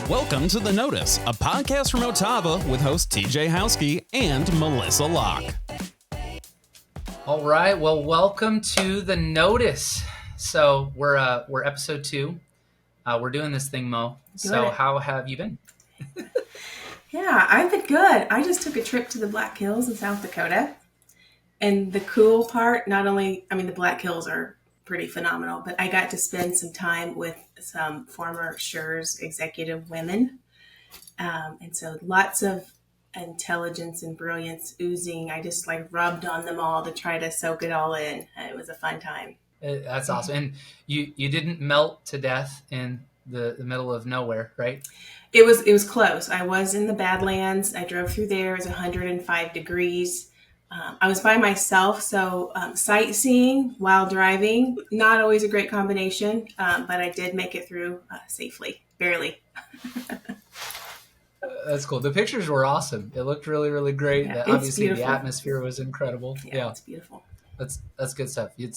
Welcome to The Notice, a podcast from Otava with host TJ Howski and Melissa Locke. All right, well, welcome to The Notice. So we're episode 2. We're doing this thing, Mo. So how have you been? Yeah, I've been good. I just took a trip to the Black Hills in South Dakota. And the cool part, the Black Hills are pretty phenomenal, but I got to spend some time with some former Schurz executive women. And so lots of intelligence and brilliance oozing. I just rubbed on them all to try to soak it all in. And it was a fun time. That's awesome. And you didn't melt to death in the middle of nowhere, right? It was close. I was in the Badlands. I drove through there. It was 105 degrees. I was by myself, so sightseeing while driving, not always a great combination, but I did make it through safely, barely. That's cool. The pictures were awesome. It looked really, really great. Yeah, obviously, beautiful. The atmosphere was incredible. Yeah, it's beautiful. That's good stuff. You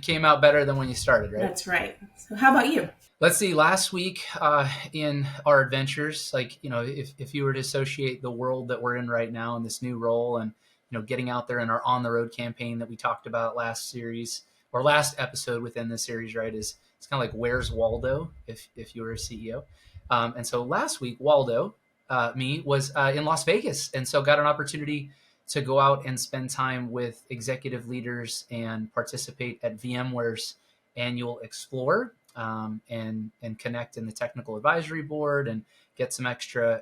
came out better than when you started, right? That's right. So how about you? Let's see. Last week in our adventures, if you were to associate the world that we're in right now in this new role and getting out there in our on the road campaign that we talked about last episode within this series, right? It's kind of like where's Waldo if you were a CEO. And so last week, Waldo, was in Las Vegas, and so got an opportunity to go out and spend time with executive leaders and participate at VMware's annual Explore, and connect in the technical advisory board and get some extra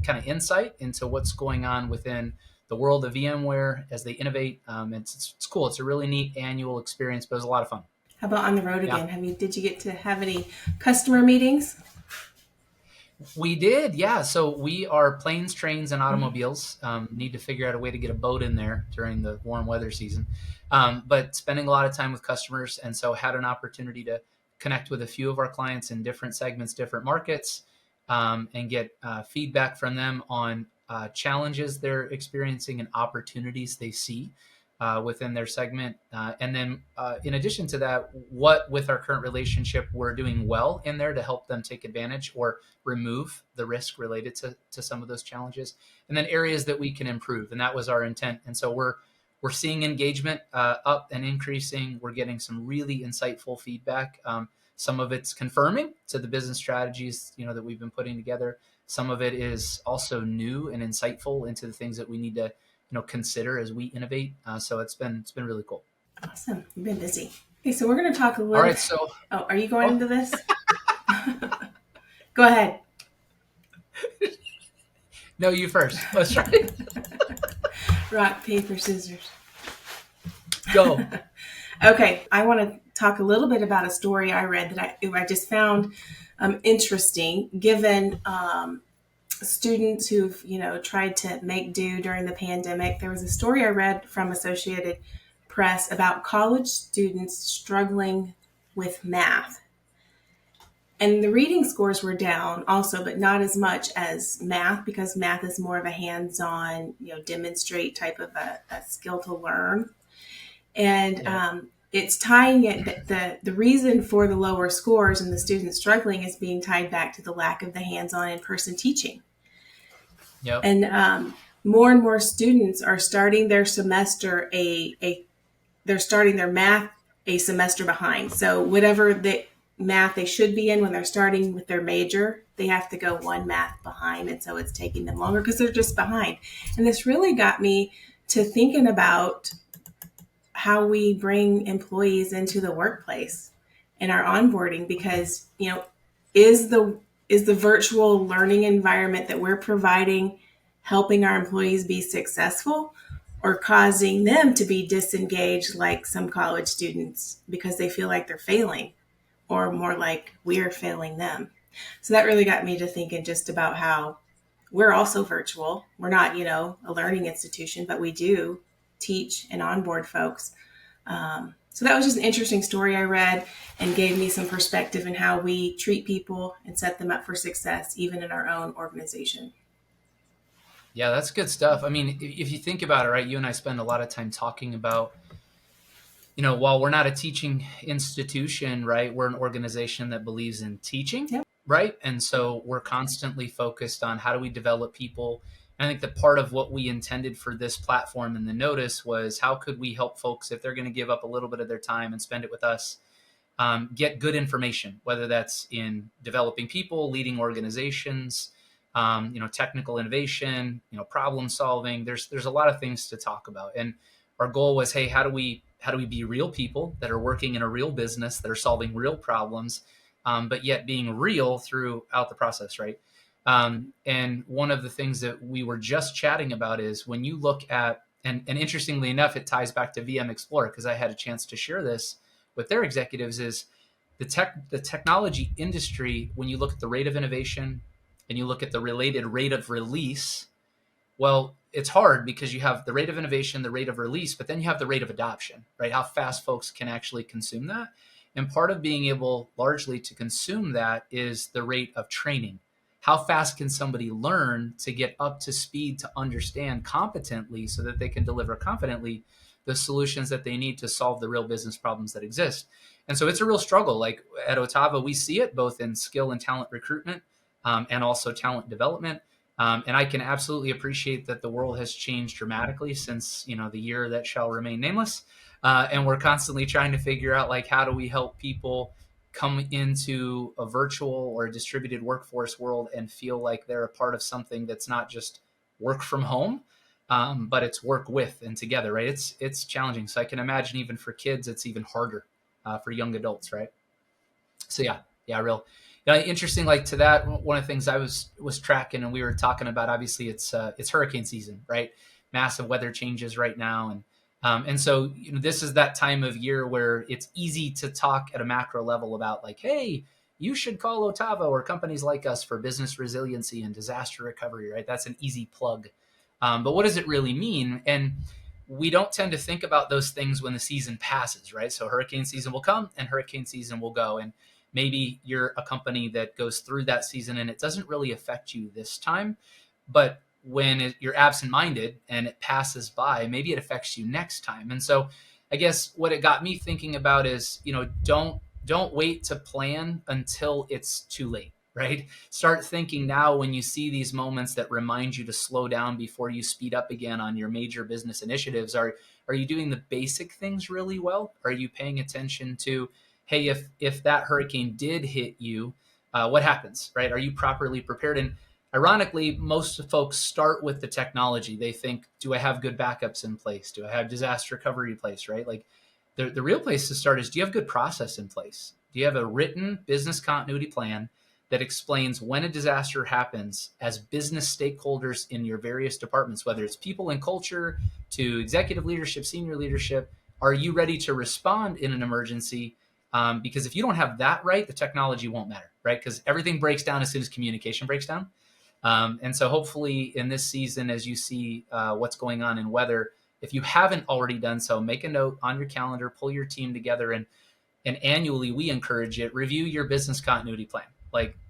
kind of insight into what's going on within the world of VMware as they innovate. It's cool. It's a really neat annual experience, but it was a lot of fun. How about on the road again? Yeah. Did you get to have any customer meetings? We did, yeah. So we are planes, trains, and automobiles. Need to figure out a way to get a boat in there during the warm weather season. But spending a lot of time with customers, and so had an opportunity to connect with a few of our clients in different segments, different markets, and get feedback from them on challenges they're experiencing and opportunities they see within their segment. And then in addition to that, what with our current relationship we're doing well in there to help them take advantage or remove the risk related to some of those challenges. And then areas that we can improve. And that was our intent. And so we're seeing engagement up and increasing. We're getting some really insightful feedback. Some of it's confirming to the business strategies, that we've been putting together. Some of it is also new and insightful into the things that we need to, consider as we innovate. So it's been really cool. Awesome. You've been busy. Okay, so we're going to talk a little. All right. So, are you going into this? Go ahead. No, you first. Let's try. Rock, paper, scissors. Go. Okay, I want to talk a little bit about a story I read that I just found interesting, given students who've tried to make do during the pandemic. There was a story I read from Associated Press about college students struggling with math. And the reading scores were down also, but not as much as math, because math is more of a hands-on, demonstrate type of a skill to learn. And it's tying it, the reason for the lower scores and the students struggling is being tied back to the lack of the hands-on in-person teaching. Yep. And more and more students are starting their semester they're starting their math a semester behind. So whatever the math they should be in when they're starting with their major, they have to go one math behind. And so it's taking them longer because they're just behind. And this really got me to thinking about how we bring employees into the workplace and our onboarding, because, is the virtual learning environment that we're providing helping our employees be successful, or causing them to be disengaged like some college students because they feel like they're failing, or more like we're failing them? So that really got me to thinking just about how we're also virtual. We're not, a learning institution, but we do teach and onboard folks. So that was just an interesting story I read and gave me some perspective in how we treat people and set them up for success, even in our own organization. Yeah, that's good stuff. I mean, if you think about it, right, you and I spend a lot of time talking about, while we're not a teaching institution, right, we're an organization that believes in teaching. Yep. right? And so we're constantly focused on how do we develop people. And I think that part of what we intended for this platform and the notice was how could we help folks if they're going to give up a little bit of their time and spend it with us, get good information, whether that's in developing people, leading organizations, technical innovation, problem solving. There's a lot of things to talk about, and our goal was, hey, how do we be real people that are working in a real business that are solving real problems, but yet being real throughout the process, right? And one of the things that we were just chatting about is when you look at, and interestingly enough, it ties back to VM Explore because I had a chance to share this with their executives, is the technology industry, when you look at the rate of innovation and you look at the related rate of release, well, it's hard because you have the rate of innovation, the rate of release, but then you have the rate of adoption, right? How fast folks can actually consume that. And part of being able largely to consume that is the rate of training. How fast can somebody learn to get up to speed to understand competently so that they can deliver confidently the solutions that they need to solve the real business problems that exist? And so it's a real struggle. Like at Otava, we see it both in skill and talent recruitment, and also talent development. And I can absolutely appreciate that the world has changed dramatically since, the year that shall remain nameless. And we're constantly trying to figure out, like, how do we help people come into a virtual or a distributed workforce world and feel like they're a part of something that's not just work from home, but it's work with and together, right? It's challenging. So I can imagine even for kids, it's even harder for young adults, right? So yeah, real. Interesting. Like to that, one of the things I was tracking, and we were talking about. Obviously, it's hurricane season, right? Massive weather changes right now, and so this is that time of year where it's easy to talk at a macro level about, like, hey, you should call Otava or companies like us for business resiliency and disaster recovery, right? That's an easy plug. But what does it really mean? And we don't tend to think about those things when the season passes, right? So hurricane season will come and hurricane season will go, and maybe you're a company that goes through that season and it doesn't really affect you this time, but when you're absent-minded and it passes by, maybe it affects you next time. And so I guess what it got me thinking about is, don't wait to plan until it's too late, right? Start thinking now when you see these moments that remind you to slow down before you speed up again on your major business initiatives. Are you doing the basic things really well? Are you paying attention to, hey, if that hurricane did hit you, what happens, right? Are you properly prepared? And ironically, most folks start with the technology. They think, do I have good backups in place? Do I have disaster recovery in place, right? Like the real place to start is, do you have good process in place? Do you have a written business continuity plan that explains when a disaster happens as business stakeholders in your various departments, whether it's people and culture to executive leadership, senior leadership? Are you ready to respond in an emergency? Because if you don't have that right, the technology won't matter, right? Because everything breaks down as soon as communication breaks down. And so hopefully in this season, as you see what's going on in weather, if you haven't already done so, make a note on your calendar, pull your team together, and annually we encourage it, review your business continuity plan.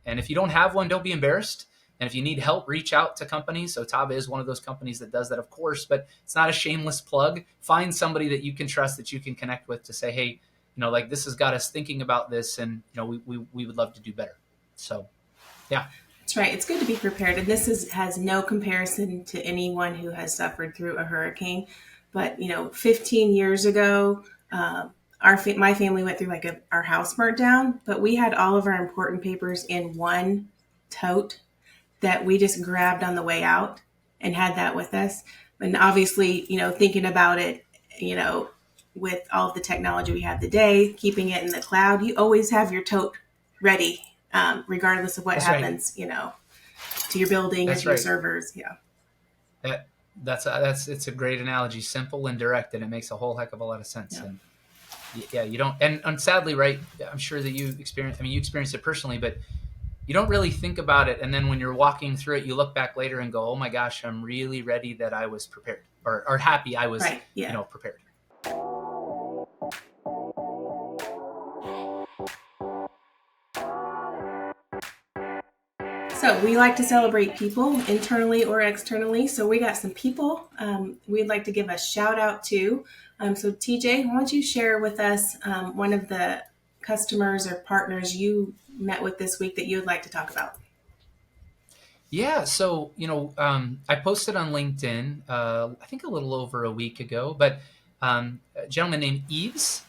And if you don't have one, don't be embarrassed. And if you need help, reach out to companies. Otava is one of those companies that does that, of course, but it's not a shameless plug. Find somebody that you can trust, that you can connect with, to say, hey, this has got us thinking about this, and we would love to do better. So, yeah. That's right. It's good to be prepared. And this has no comparison to anyone who has suffered through a hurricane. But, 15 years ago, my family went through our house burnt down, but we had all of our important papers in one tote that we just grabbed on the way out and had that with us. And obviously, thinking about it, with all of the technology we have today, keeping it in the cloud, you always have your tote ready, regardless of what happens, to your building, to your servers. Yeah. It's a great analogy, simple and direct, and it makes a whole heck of a lot of sense. Yeah. And yeah, you don't, and sadly, right, I'm sure that you experienced it personally, but you don't really think about it. And then when you're walking through it, you look back later and go, oh my gosh, I'm really ready that I was prepared, or happy I was, prepared. So we like to celebrate people internally or externally. So we got some people we'd like to give a shout out to. So TJ, why don't you share with us one of the customers or partners you met with this week that you would like to talk about? Yeah, so I posted on LinkedIn, I think a little over a week ago, but a gentleman named Yves,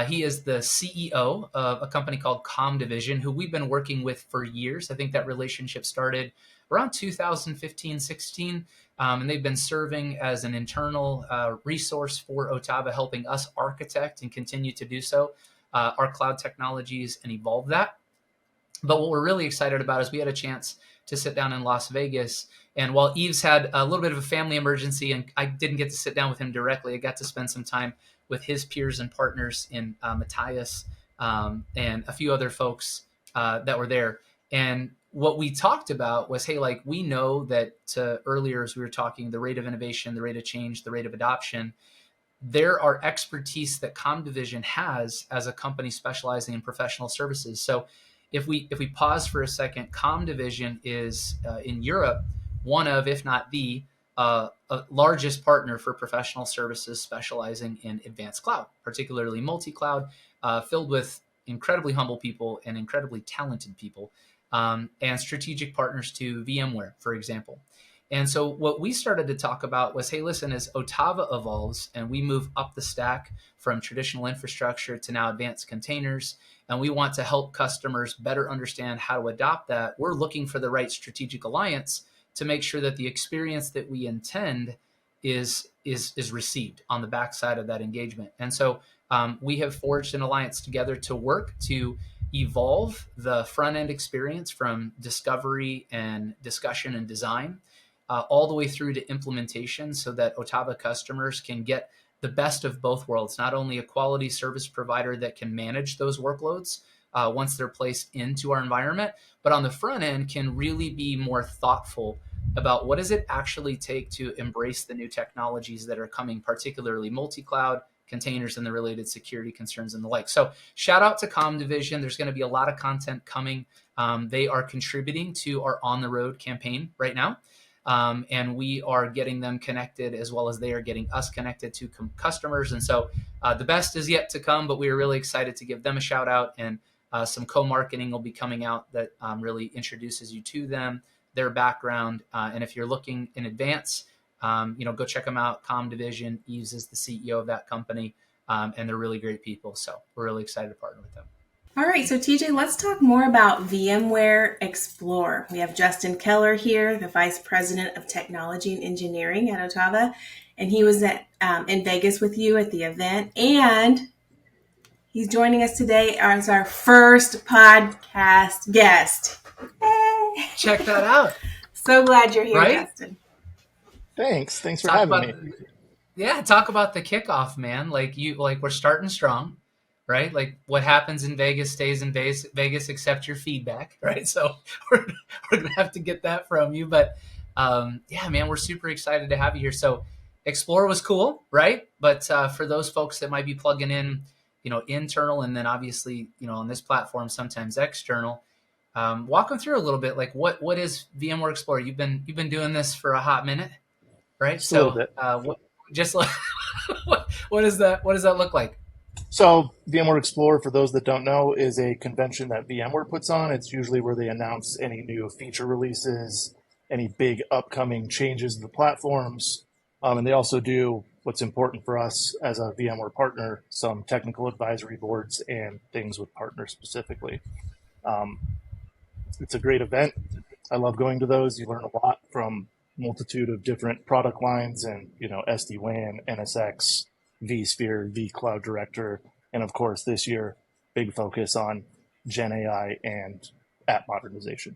he is the CEO of a company called Division, who we've been working with for years. I think that relationship started around 2015, 16, and they've been serving as an internal resource for Otava, helping us architect and continue to do so our cloud technologies and evolve that. But what we're really excited about is we had a chance to sit down in Las Vegas. And while Yves had a little bit of a family emergency and I didn't get to sit down with him directly, I got to spend some time with his peers and partners in Matthias and a few other folks that were there. And what we talked about was, hey, like we know that earlier as we were talking, the rate of innovation, the rate of change, the rate of adoption, there are expertise that Division has as a company specializing in professional services. So if we pause for a second, Division is in Europe one of, if not the largest partner for professional services specializing in advanced cloud, particularly multi-cloud, filled with incredibly humble people and incredibly talented people, and strategic partners to VMware, for example. And so what we started to talk about was, hey, listen, as Otava evolves and we move up the stack from traditional infrastructure to now advanced containers, and we want to help customers better understand how to adopt that, we're looking for the right strategic alliance to make sure that the experience that we intend is received on the backside of that engagement. And so we have forged an alliance together to work to evolve the front end experience from discovery and discussion and design all the way through to implementation so that Otava customers can get the best of both worlds, not only a quality service provider that can manage those workloads once they're placed into our environment, but on the front end can really be more thoughtful about what does it actually take to embrace the new technologies that are coming, particularly multi-cloud, containers, and the related security concerns and the like. So shout out to Division. There's going to be a lot of content coming. They are contributing to our On the Road campaign right now. And we are getting them connected as well as they are getting us connected to customers. And so the best is yet to come, but we are really excited to give them a shout out, and some co-marketing will be coming out that really introduces you to them, their background. And if you're looking in advance, go check them out. Division. Yves is the CEO of that company, and they're really great people. So we're really excited to partner with them. All right, so TJ, let's talk more about VMware Explore. We have Justin Keller here, the Vice President of Technology and Engineering at Otava, and he was in Vegas with you at the event, and he's joining us today as our first podcast guest. Yay! Check that out. So glad you're here, right? Justin. Thanks for having me. Yeah, talk about the kickoff, man. Like we're starting strong. Right? Like what happens in Vegas stays in Vegas, except your feedback, right? So we're going to have to get that from you. But yeah, man, we're super excited to have you here. So Explore was cool, right? But for those folks that might be plugging in, internal, and then obviously, on this platform, sometimes external, walk them through a little bit. Like what is VMware Explore? You've been doing this for a hot minute, right? Just a little bit. What does that look like? So VMware Explore, for those that don't know, is a convention that VMware puts on. It's usually where they announce any new feature releases, any big upcoming changes to the platforms. And they also do what's important for us as a VMware partner, some technical advisory boards and things with partners specifically. It's a great event. I love going to those. You learn a lot from a multitude of different product lines and, SD-WAN, NSX, vSphere, vCloud Director, and of course this year, big focus on Gen AI and app modernization.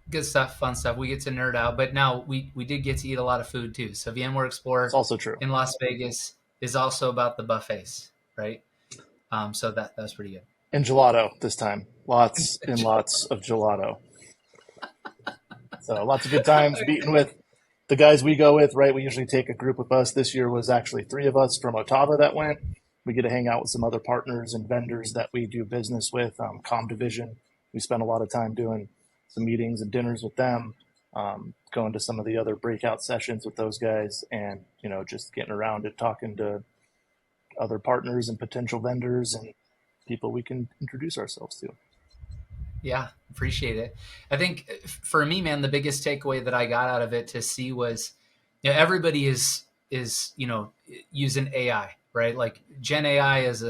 Good stuff, fun stuff. We get to nerd out, but now we did get to eat a lot of food too. So VMware Explorer, it's also true, in Las Vegas is also about the buffets, right? So that's pretty good. And gelato this time, lots and lots of gelato. So lots of good times meeting with the guys we go with, right? We usually take a group with us. This year was actually 3 of us from Otava that went. We get to hang out with some other partners and vendors that we do business with. Division, we spend a lot of time doing some meetings and dinners with them, going to some of the other breakout sessions with those guys, and just getting around and talking to other partners and potential vendors and people we can introduce ourselves to. Yeah, appreciate it. I think for me, man, the biggest takeaway that I got out of it to see was, everybody is using AI, right? Like Gen AI as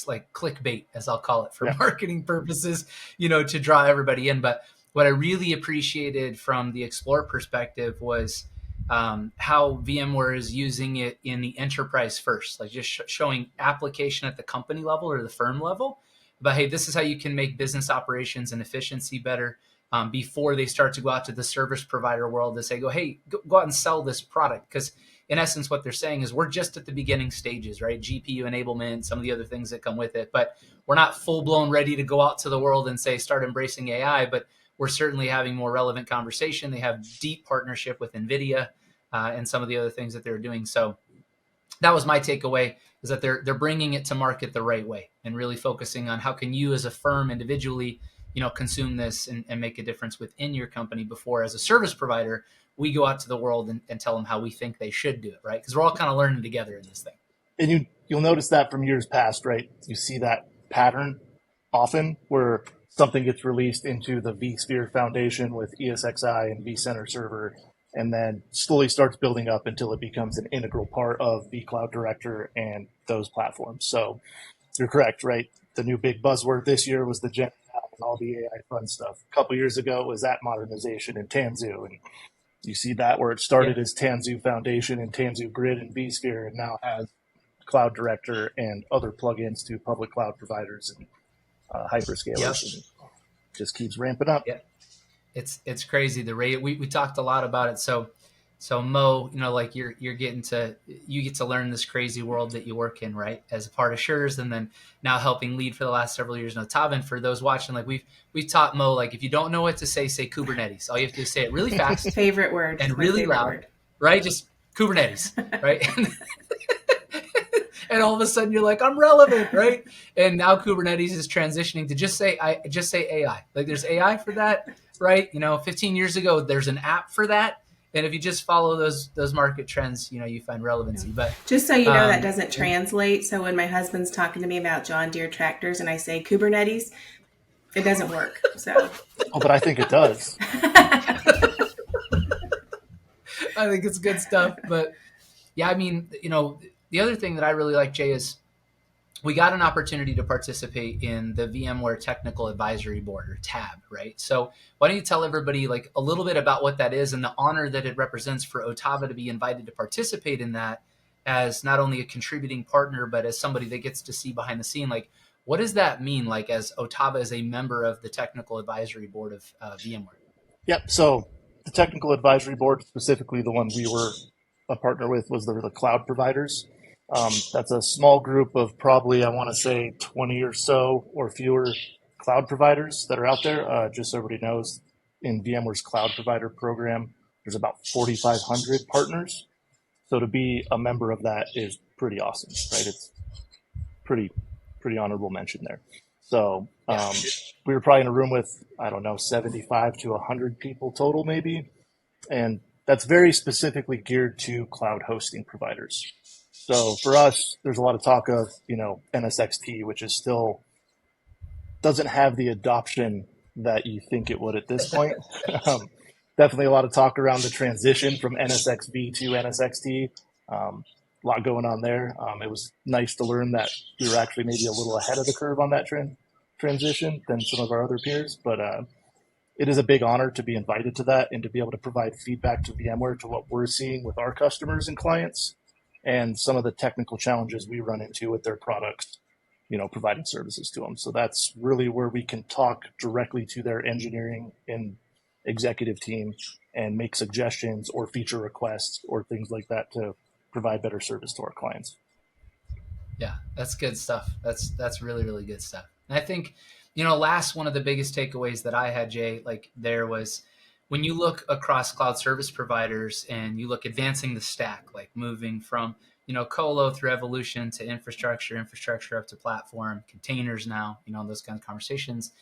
like clickbait, as I'll call it, for Yeah. marketing purposes, to draw everybody in. But what I really appreciated from the Explore perspective was how VMware is using it in the enterprise first, like just showing application at the company level or the firm level. But hey, this is how you can make business operations and efficiency better, before they start to go out to the service provider world to say, hey, go out and sell this product. Because in essence, what they're saying is we're just at the beginning stages, right? GPU enablement, some of the other things that come with it. But we're not full blown ready to go out to the world and say, start embracing AI. But we're certainly having more relevant conversation. They have deep partnership with NVIDIA and some of the other things that they're doing. So that was my takeaway, is that they're bringing it to market the right way and really focusing on how can you as a firm individually, consume this and make a difference within your company before, as a service provider, we go out to the world and tell them how we think they should do it, right? Because we're all kind of learning together in this thing. And you'll notice that from years past, right? You see that pattern often where something gets released into the vSphere Foundation with ESXi and vCenter Server, and then slowly starts building up until it becomes an integral part of vCloud Director and those platforms. So you're correct, right? The new big buzzword this year was the Gen AI and all the AI fun stuff. A couple years ago, it was that modernization in Tanzu. And you see that where it started as Tanzu Foundation and Tanzu Grid and vSphere, and now has Cloud Director and other plugins to public cloud providers and hyperscalers. And just keeps ramping up. Yeah. It's crazy the rate. We talked a lot about it. So Mo, like you get to learn this crazy world that you work in, right? As a part of Sures, and then now helping lead for the last several years in Otava. And for those watching, like we've taught Mo, like if you don't know what to say Kubernetes. All you have to do is say it really fast. Favorite word. And really loud, word. Right? Just Kubernetes, right? And all of a sudden you're like, I'm relevant, right? And now Kubernetes is transitioning to just say AI. Like there's AI for that, right? 15 years ago, there's an app for that. And if you just follow those market trends, you find relevancy. But just so you know, that doesn't translate. So when my husband's talking to me about John Deere tractors and I say Kubernetes, it doesn't work. So. Oh, but I think it does. I think it's good stuff. But yeah, I mean, the other thing that I really like, Jay, is we got an opportunity to participate in the VMware Technical Advisory Board, or TAB, right? So why don't you tell everybody like a little bit about what that is and the honor that it represents for Otava to be invited to participate in that as not only a contributing partner, but as somebody that gets to see behind the scene. Like, what does that mean, like as Otava is a member of the Technical Advisory Board of VMware? Yep. So the Technical Advisory Board, specifically the one we were a partner with, was the cloud providers. That's a small group of probably, I want to say 20 or so or fewer cloud providers that are out there. Just so everybody knows, in VMware's cloud provider program, there's about 4,500 partners. So to be a member of that is pretty awesome, right? It's pretty honorable mention there. So we were probably in a room with, 75 to 100 people total maybe. And that's very specifically geared to cloud hosting providers. So for us, there's a lot of talk of, NSXT, which is still doesn't have the adoption that you think it would at this point. Definitely a lot of talk around the transition from NSXV to NSXT. A lot going on there. It was nice to learn that we were actually maybe a little ahead of the curve on that transition than some of our other peers. But it is a big honor to be invited to that and to be able to provide feedback to VMware to what we're seeing with our customers and clients, and some of the technical challenges we run into with their products, providing services to them. So that's really where we can talk directly to their engineering and executive team and make suggestions or feature requests or things like that to provide better service to our clients. Yeah, that's good stuff. That's really, really good stuff. And I think, last one of the biggest takeaways that I had, Jay, like there was, when you look across cloud service providers and you look advancing the stack, like moving from, colo through evolution to infrastructure up to platform, containers now, those kind of conversations,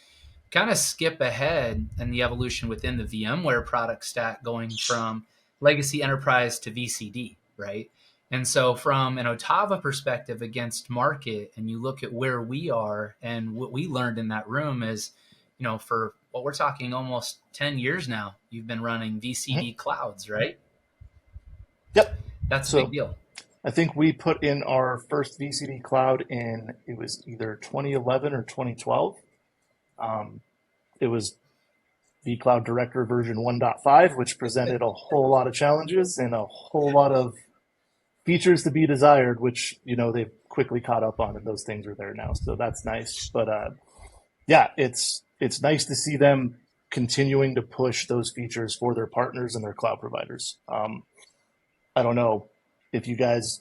kind of skip ahead in the evolution within the VMware product stack, going from legacy enterprise to VCD, right? And so from an Otava perspective against market, and you look at where we are and what we learned in that room is, for what we're talking almost 10 years now, you've been running VCD clouds, right? Yep. That's a So big deal. I think we put in our first VCD cloud it was either 2011 or 2012. It was vCloud Director version 1.5, which presented a whole lot of challenges and a whole lot of features to be desired, which, they've quickly caught up on, and those things are there now. So that's nice. But yeah, it's nice to see them continuing to push those features for their partners and their cloud providers. I don't know if you guys,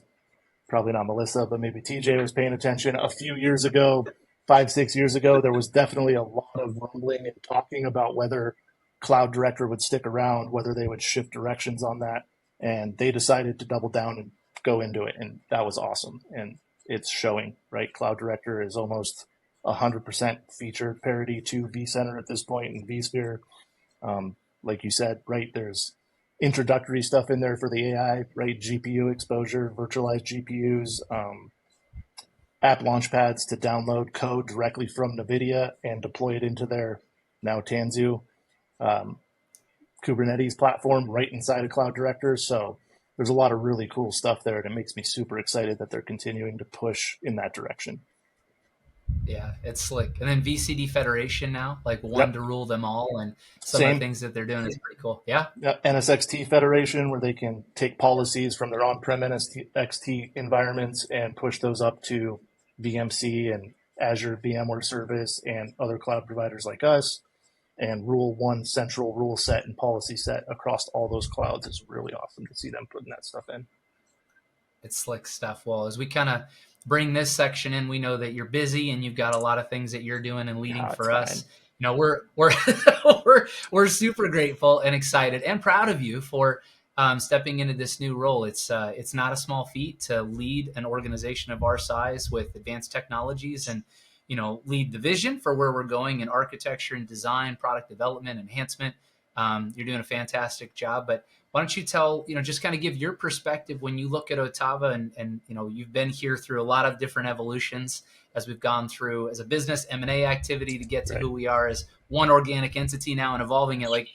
probably not Melissa, but maybe TJ was paying attention. A few years ago, 5-6 years ago, there was definitely a lot of rumbling and talking about whether Cloud Director would stick around, whether they would shift directions on that. And they decided to double down and go into it. And that was awesome. And it's showing, right? Cloud Director is almost 100% feature parity to vCenter at this point in vSphere. Like you said, right, there's introductory stuff in there for the AI, right? GPU exposure, virtualized GPUs, app launch pads to download code directly from NVIDIA and deploy it into their now Tanzu Kubernetes platform right inside of Cloud Director. So there's a lot of really cool stuff there, and it makes me super excited that they're continuing to push in that direction. Yeah, it's slick. And then VCD Federation now, like one to rule them all, and some of the things that they're doing is pretty cool. Yeah. Yep. NSXT Federation, where they can take policies from their on-prem NSXT environments and push those up to VMC and Azure VMware Service and other cloud providers like us, and rule one central rule set and policy set across all those clouds is really awesome to see them putting that stuff in. It's slick stuff. Well, as we kind of bring this section in, we know that you're busy and you've got a lot of things that you're doing and leading for us. We're we're super grateful and excited and proud of you for stepping into this new role. It's not a small feat to lead an organization of our size with advanced technologies and lead the vision for where we're going in architecture and design, product development, enhancement. You're doing a fantastic job, but why don't you tell, just kind of give your perspective when you look at Otava and you've been here through a lot of different evolutions as we've gone through as a business M&A activity to get to who we are as one organic entity now and evolving it. Like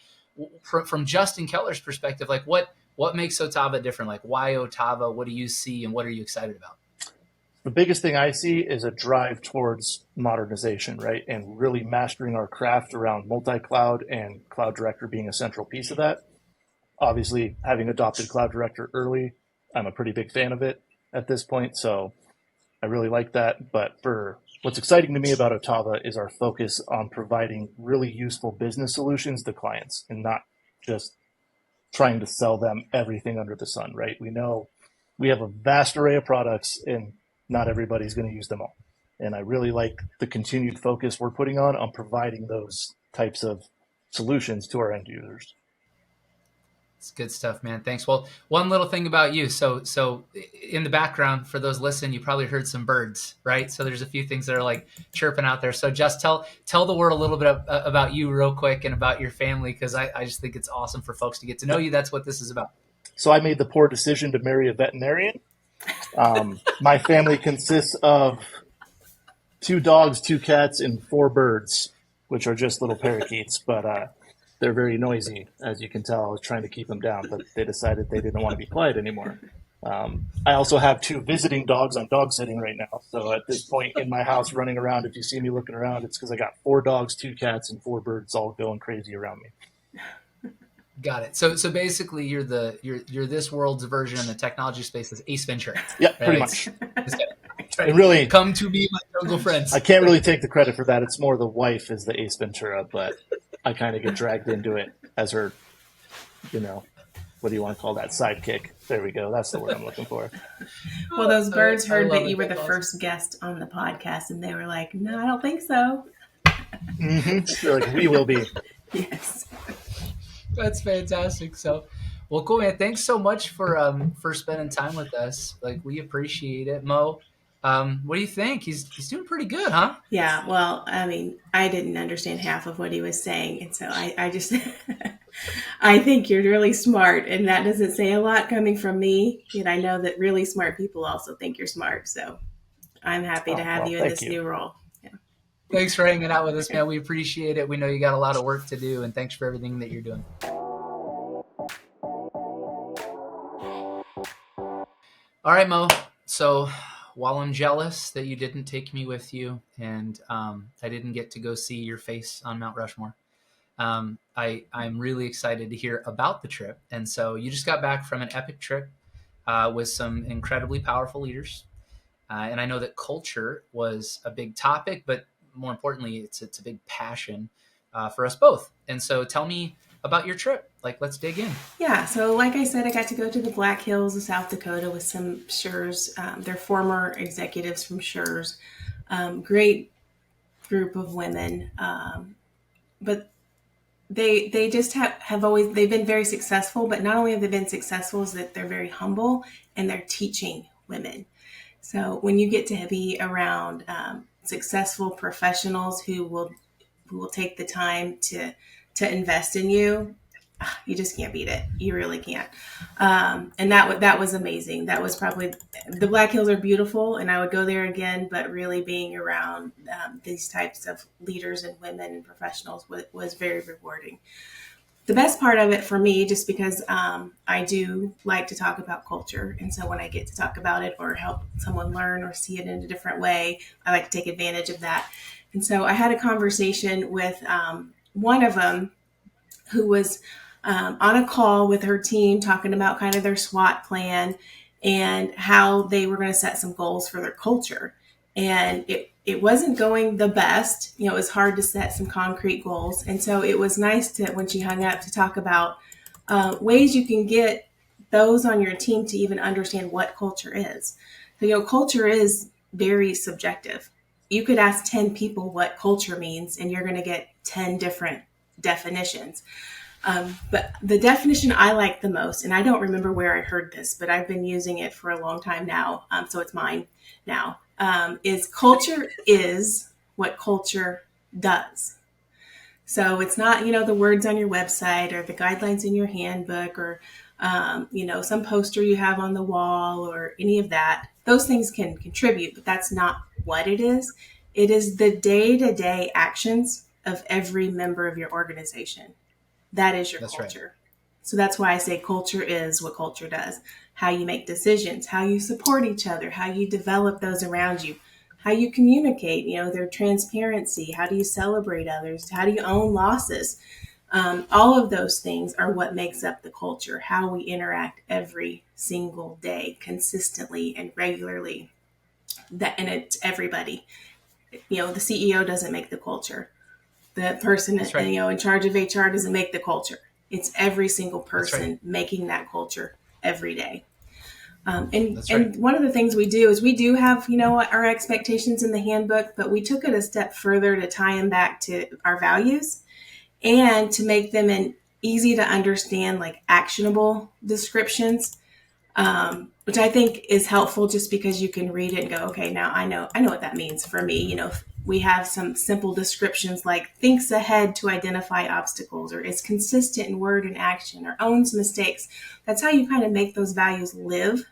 from Justin Keller's perspective, like what makes Otava different? Like why Otava? What do you see and what are you excited about? The biggest thing I see is a drive towards modernization, right? And really mastering our craft around multi-cloud and Cloud Director being a central piece of that. Obviously, having adopted Cloud Director early, I'm a pretty big fan of it at this point. So I really like that. But for what's exciting to me about Otava is our focus on providing really useful business solutions to clients and not just trying to sell them everything under the sun, right? We know we have a vast array of products and not everybody's going to use them all. And I really like the continued focus we're putting on providing those types of solutions to our end users. It's good stuff, man. Thanks. Well, one little thing about you. So in the background, for those listening, you probably heard some birds, right? So there's a few things that are like chirping out there. So just tell the world a little bit about you real quick and about your family, because I just think it's awesome for folks to get to know you. That's what this is about. So I made the poor decision to marry a veterinarian. My family consists of 2 dogs, 2 cats, and 4 birds, which are just little parakeets, but they're very noisy, as you can tell. I was trying to keep them down, but they decided they didn't want to be quiet anymore. I also have 2 visiting dogs. I'm dog sitting right now. So at this point in my house running around, if you see me looking around, it's because I got 4 dogs, 2 cats, and 4 birds all going crazy around me. Got it. So basically, you're this world's version in the technology space is Ace Ventura. Yeah, right? Pretty much. And really, come to be my jungle friends. I can't really take the credit for that. It's more the wife is the Ace Ventura, but I kind of get dragged into it as her, what do you want to call that? Sidekick. There we go. That's the word I'm looking for. Well, those birds heard that you were the first guest on the podcast, and they were like, "No, I don't think so." Mm-hmm. They're like, we will be. Yes. That's fantastic. So, well, cool, man. Thanks so much for spending time with us. Like, we appreciate it. Mo, what do you think? He's doing pretty good, huh? Yeah. Well, I mean, I didn't understand half of what he was saying, and so I just I think you're really smart, and that doesn't say a lot coming from me. Yet I know that really smart people also think you're smart. So I'm happy to Oh, have well, you in thank this you. new role. Yeah. Thanks for hanging out with us, man. We appreciate it. We know you got a lot of work to do, and thanks for everything that you're doing. All right, Mo. So while I'm jealous that you didn't take me with you and I didn't get to go see your face on Mount Rushmore, I'm really excited to hear about the trip. And so you just got back from an epic trip with some incredibly powerful leaders. And I know that culture was a big topic, but more importantly, it's a big passion for us both. And so tell me about your trip. Like, let's dig in. Yeah, so like I said, I got to go to the Black Hills of South Dakota with some Schurz. They're former executives from Schurz. Great group of women, but they just have always they've been very successful. But not only have they been successful, is that they're very humble and they're teaching women. So when you get to be around successful professionals who will take the time to invest in you, you just can't beat it. You really can't. And that was amazing. That was probably the Black Hills are beautiful, and I would go there again. But really, being around these types of leaders and women and professionals was very rewarding. The best part of it for me, just because I do like to talk about culture, and so when I get to talk about it or help someone learn or see it in a different way, I like to take advantage of that. And so I had a conversation with one of them who was on a call with her team talking about kind of their SWOT plan and how they were going to set some goals for their culture. And it wasn't going the best. You know, it was hard to set some concrete goals. And so it was nice to, when she hung up, to talk about ways you can get those on your team to even understand what culture is. So, you know, culture is very subjective. You could ask 10 people what culture means, and you're going to get 10 different definitions. But the definition I like the most, and I don't remember where I heard this, but I've been using it for a long time now, so it's mine now, is culture is what culture does. So it's not, you know, the words on your website or the guidelines in your handbook or, you know, some poster you have on the wall or any of that. Those things can contribute, but that's not what it is. It is the day-to-day actions of every member of your organization. That is your That's right. culture. So that's why I say culture is what culture does. How you make decisions, how you support each other, how you develop those around you, how you communicate, you know, their transparency, how do you celebrate others, how do you own losses? All of those things are what makes up the culture, how we interact every single day, consistently and regularly. And it's everybody. You know, the CEO doesn't make the culture. The person Right. you know in charge of HR doesn't make the culture. It's every single That's right. person making that culture every day. That's right. And one of the things we do is we do have, you know, our expectations in the handbook, but we took it a step further to tie them back to our values and to make them in easy to understand, like actionable descriptions, which I think is helpful just because you can read it and go, okay, now I know what that means for me. You know, we have some simple descriptions like thinks ahead to identify obstacles, or is consistent in word and action, or owns mistakes. That's how you kind of make those values live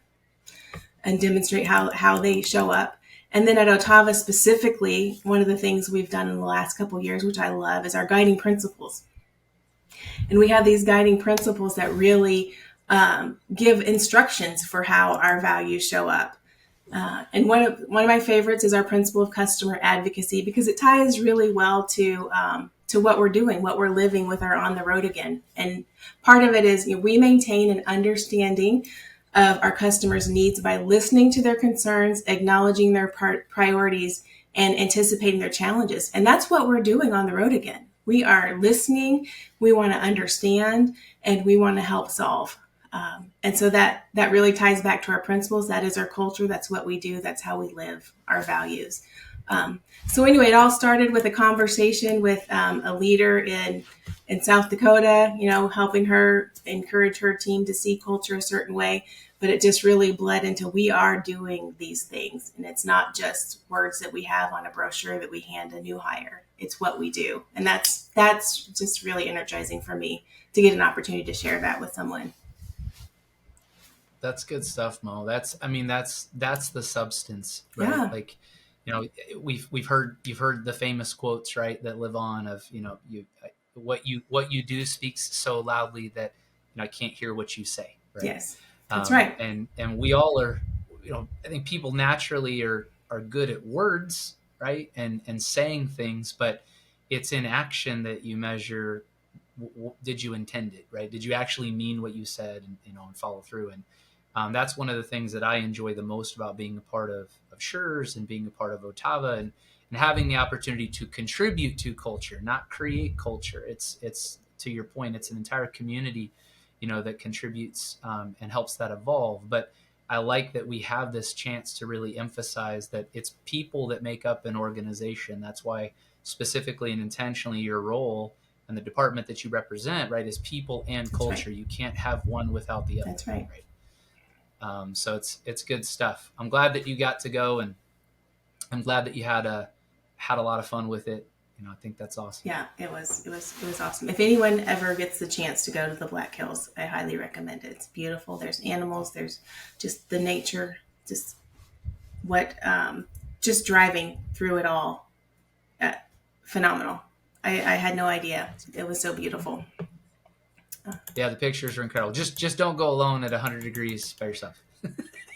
and demonstrate how they show up. And then at Otava specifically, one of the things we've done in the last couple of years, which I love, is our guiding principles. And we have these guiding principles that really give instructions for how our values show up. And one of my favorites is our principle of customer advocacy, because it ties really well to what we're doing, what we're living with our On the Road Again. And part of it is, you know, we maintain an understanding of our customers' needs by listening to their concerns, acknowledging their priorities, and anticipating their challenges. And that's what we're doing on the road again. We are listening, we want to understand, and we want to help solve. And so that really ties back to our principles. That is our culture. That's what we do. That's how we live our values. So anyway, it all started with a conversation with a leader in South Dakota, you know, helping her encourage her team to see culture a certain way. But it just really bled into we are doing these things. And it's not just words that we have on a brochure that we hand a new hire. It's what we do. And that's just really energizing for me to get an opportunity to share that with someone. That's good stuff, Mo. That's the substance, right? Yeah. Like, you've heard the famous quotes, right, that live on of, what you do speaks so loudly that I can't hear what you say, right? Yes, that's right. And we all are, I think people naturally are good at words, right, and saying things, but it's in action that you measure. Did you intend it, right? Did you actually mean what you said, and follow through? And that's one of the things that I enjoy the most about being a part of Schurz and being a part of Otava, and having the opportunity to contribute to culture, not create culture. It's to your point, it's an entire community, that contributes and helps that evolve. But I like that we have this chance to really emphasize that it's people that make up an organization. That's why specifically and intentionally your role and the department that you represent, right, is people and culture. Right. You can't have one without the other. That's right. So it's good stuff. I'm glad that you got to go, and I'm glad that you had a lot of fun with it. I think that's awesome. Yeah, it was awesome. If anyone ever gets the chance to go to the Black Hills, I highly recommend it. It's beautiful. There's animals. There's just the nature. Just just driving through it all. Phenomenal. I had no idea. It was so beautiful. Yeah, the pictures are incredible. Just don't go alone at 100 degrees by yourself.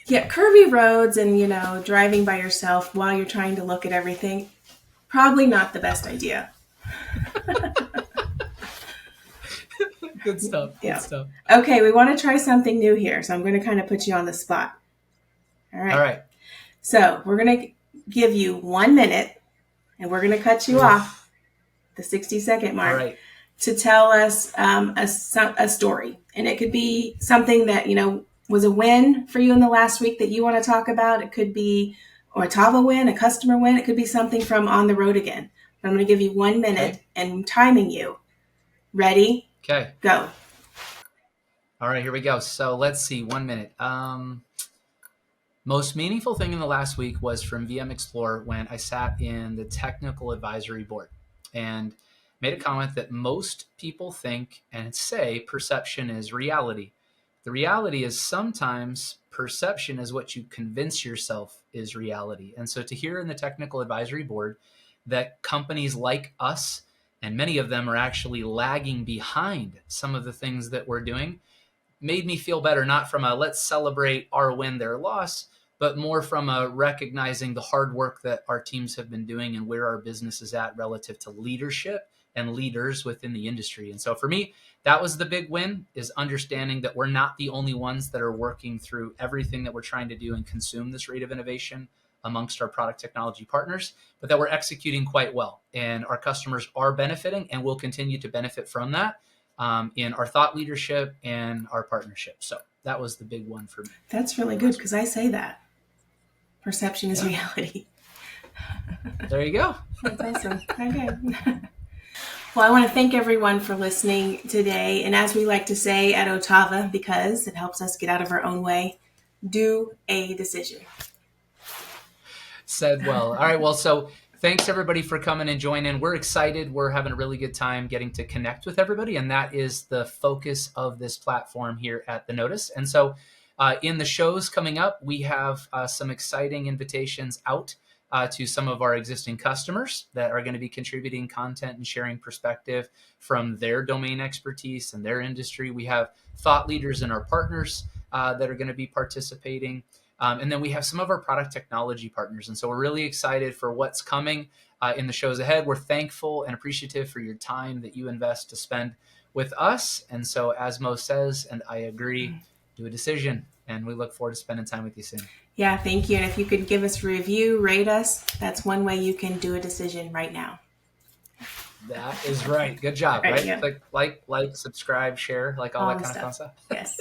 Yeah, curvy roads and, driving by yourself while you're trying to look at everything, probably not the best idea. Good stuff. Yeah. Good stuff. Okay, we want to try something new here, so I'm going to kind of put you on the spot. All right. So we're going to give you 1 minute, and we're going to cut you off the 60-second mark. All right. To tell us a story. And it could be something that, was a win for you in the last week that you want to talk about. It could be a Otava win, a customer win. It could be something from on the road again. But I'm going to give you 1 minute and I'm timing you. Ready? Okay. Go. All right, here we go. So let's see, 1 minute. Most meaningful thing in the last week was from VMware Explore when I sat in the technical advisory board and made a comment that most people think and say perception is reality. The reality is sometimes perception is what you convince yourself is reality. And so to hear in the technical advisory board that companies like us, and many of them are actually lagging behind some of the things that we're doing, made me feel better, not from a let's celebrate our win, their loss, but more from a recognizing the hard work that our teams have been doing and where our business is at relative to leadership and leaders within the industry. And so for me, that was the big win, is understanding that we're not the only ones that are working through everything that we're trying to do and consume this rate of innovation amongst our product technology partners, but that we're executing quite well. And our customers are benefiting and will continue to benefit from that in our thought leadership and our partnership. So that was the big one for me. That's really good because I say that. Perception is reality. There you go. That's awesome. Okay. Well, I want to thank everyone for listening today. And as we like to say at Otava, because it helps us get out of our own way, do a decision. Said well. All right. Well, so thanks everybody for coming and joining. We're excited. We're having a really good time getting to connect with everybody. And that is the focus of this platform here at The Notice. And so in the shows coming up, we have some exciting invitations out to some of our existing customers that are going to be contributing content and sharing perspective from their domain expertise and their industry. We have thought leaders and our partners that are going to be participating. And then we have some of our product technology partners. And so we're really excited for what's coming in the shows ahead. We're thankful and appreciative for your time that you invest to spend with us. And so as Mo says, and I agree, do a decision. And we look forward to spending time with you soon. Yeah, thank you. And if you could give us a review, rate us, that's one way you can do a decision right now. That is right. Good job, right? Yeah. Click like, subscribe, share, like all that kind of fun stuff. Yes.